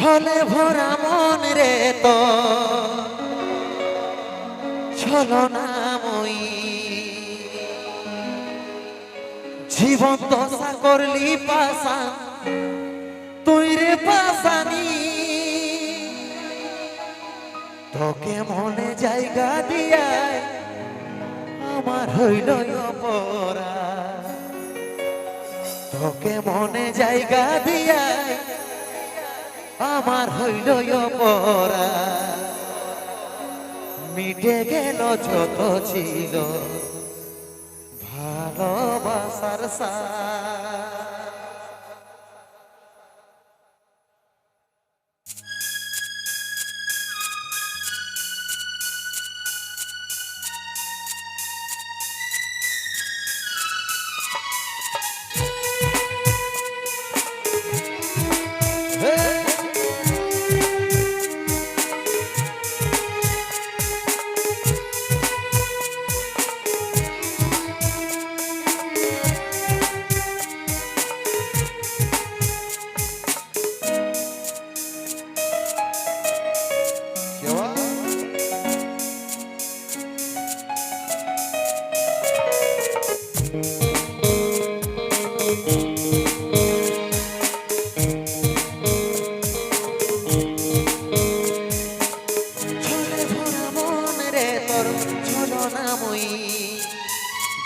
ছলে ভরা মন রে তো ছলনাময়ী জীবন দশা করলি পাশা তুই রে পাশানি তোকে মনে জায়গা দিয়ায় আমার হইল অপরাধ তোকে মনে জায়গা দিয়ায় আমার হইল অপরাধ মিটে গেল যত ছিল ভালোবাসার সাথ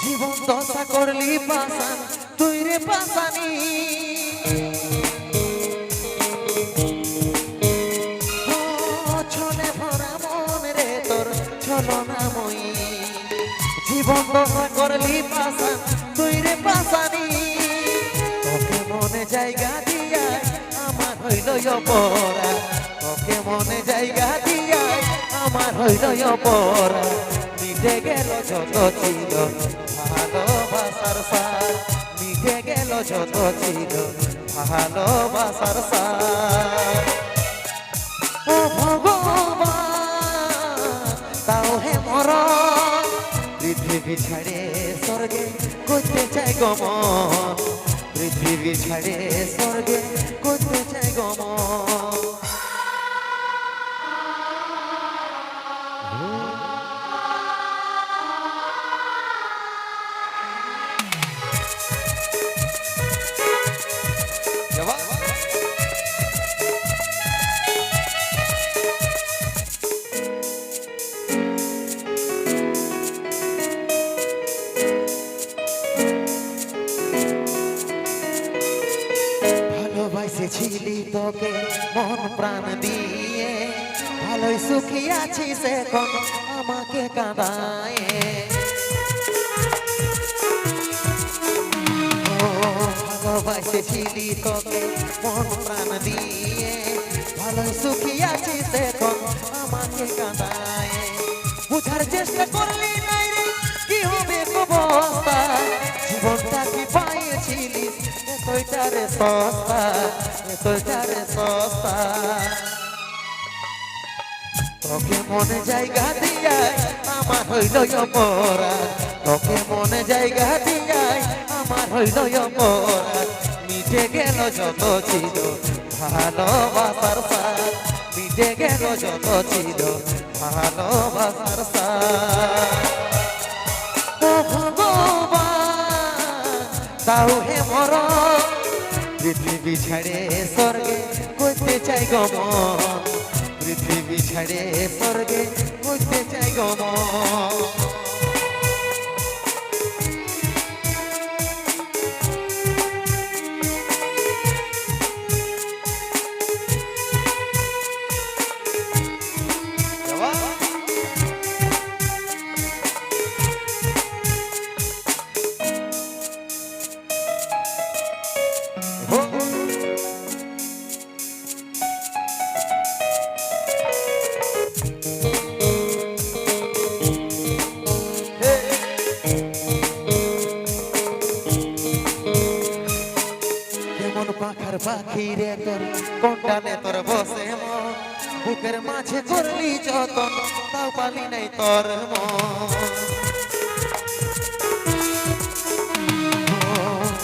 জীবন দশা করলি পাশান তুই রে পাশানি ছলে ভরা মন রে তোর ছলনাময়ী জীবন দশা করলি পাশান তুই রে পাশানি তোকে মনে জায়গা দিয়ায় আমার হইল অপরাধ তোকে মনে জায়গা দিয়ায় আমার হইল অপরাধ মিটে গেল যত ছিল ভালোবাসার সাথ মিটে গেল যত ছিল ভালোবাসার সাথ ও ভগবান তাও হে মরণ পৃথিবী ছাড়ে স্বর্গে করতে চাই গমন পৃথিবী ছাড়ে স্বর্গে করতে চাই গমন ভালোবাসেছিলি তোকে মন প্রাণ দিয়ে ভালোই সুখী আছিস এখন আমাকে কাঁদায় ভালোবাসেছিলি তোকে মন প্রাণ দিয়ে ভালোই সুখী আছিস এখন আমাকে কাঁদায় বুঝার চেষ্টা করলি নাই রে কি হবে অবস্থা জীবনটা কি পাইছিলিস এতটারে সস্তা এতটারে সস্তা তোকে মনে জায়গা দিয়ায় আমার হইল অপরাধ তোকে মনে জায়গা দিয়ায় আমার হইল অপরাধ মিটে গেল যত ছিল ভালোবাসার সাথ মিটে গেল যত ছিল ভালোবাসার সাথ ও ভগবান তাও হে মরণ পৃথিবী ছাড়ে স্বর্গে করতে চাই গমন পৃথিবী ছাড়ে স্বর্গে করতে চাই গমন পাখার পাখি রে তোর কোনটানে তোর বসে মন বুকের মাঝে করলি যতন তাও পালি নাই তোর মন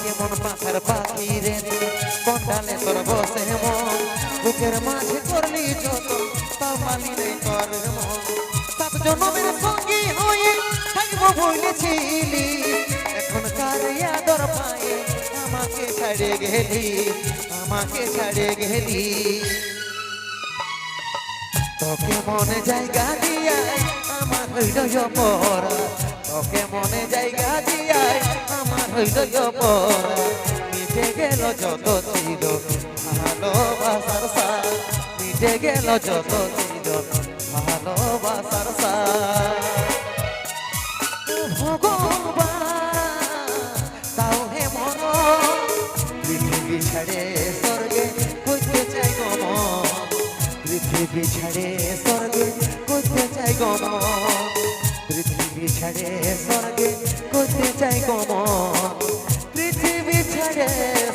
কেমন পাখার পাখি রে কোনটানে তোর বসে মন বুকের মাঝে করলি যতন তাও পালি নাই তোর মন সাত জন্মের সঙ্গী হয়ে থাকবো বলেছিলি এখনকার আদর পায়ে আমাকে ছাড়ে গেলি আমাকে ছাড়ে গেলি তোকে মনে জায়গা দিয়াই আমার হৃদয় পরা তোকে মনে জায়গা দিয়াই আমার হৃদয় পরা মিটে গেল যত ছিল ভালোবাসার সার মিটে গেল যত ছিল ভালোবাসার সার ভগবান তাও হে মন পৃথিবী ছেড়ে স্বর্গে করতে চাই গো মন পৃথিবী ছেড়ে স্বর্গে করতে চাই গো মন পৃথিবী ছেড়ে স্বর্গে করতে চাই গো মন পৃথিবী ছেড়ে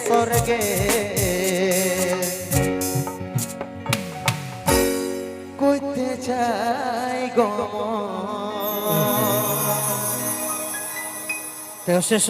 স্বর্গে করতে চাই গো মন। শেষ